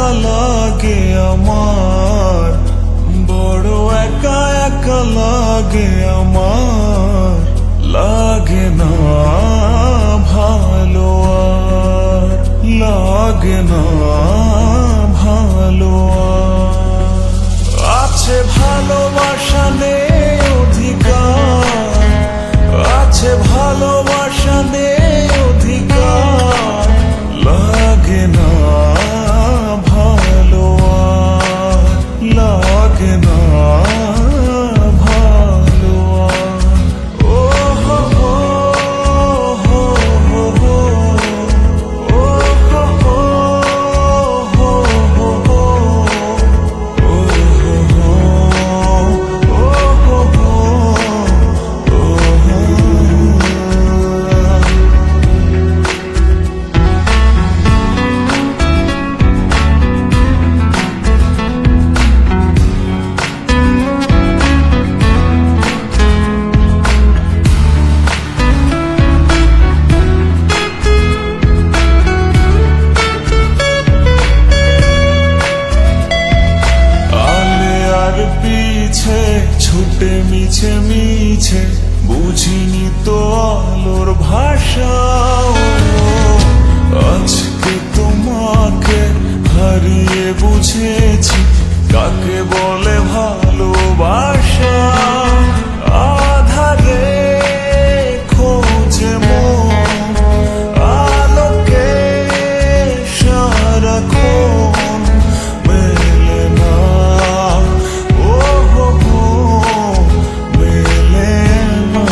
একা লাগে আমার, বড় একা একা লাগে আমার, লাগে না ভালো আর, লাগে না ভালো আর। আছে ভালোবাসা নেই অধিকার, আছে ভালোবাসা নেই অধিকার, লাগে না ভালো আর, লাগে না ভালো আর। ও হো হো হো হো হো, ও হো হো হো হো হো, ও হো হো, ও হো হো, ও হো। আলে আর পিছে ছুটে মিছে মিছে, বুঝিনি তো আলোর ভাষা। আজকে তোমাকে হারিয়ে বুঝেছি কাকে বলে ভালোবাসা। আধারে খোঁজে মন আলোকে সারাক্ষণ, মেলে না ও হো হো, মেলে না।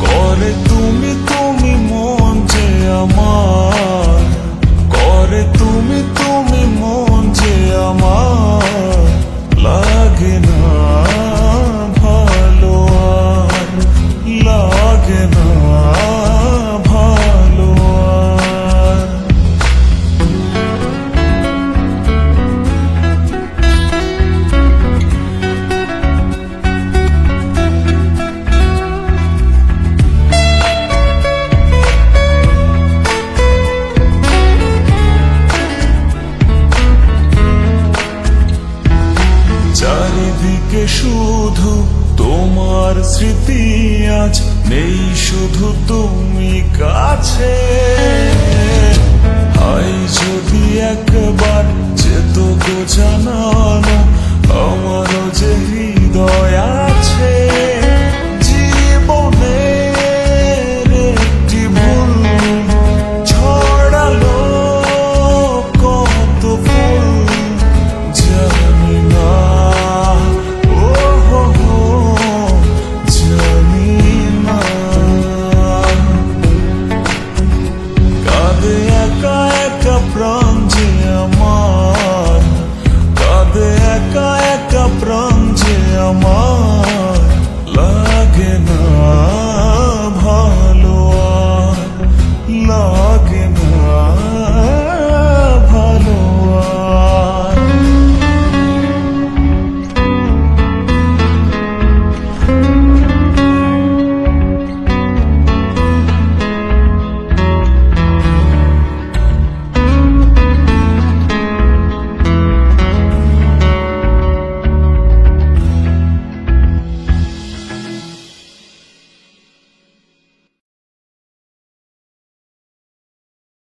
করে তুমি তুমি মন যে আমার, করে তুমি তুমি মন যে আমার, লাগে না ভালো আর, লাগে না ভালো আর। চারিদিকে শুধু তোমার স্মৃতি, আজ নেই শুধু তুমি কাছে।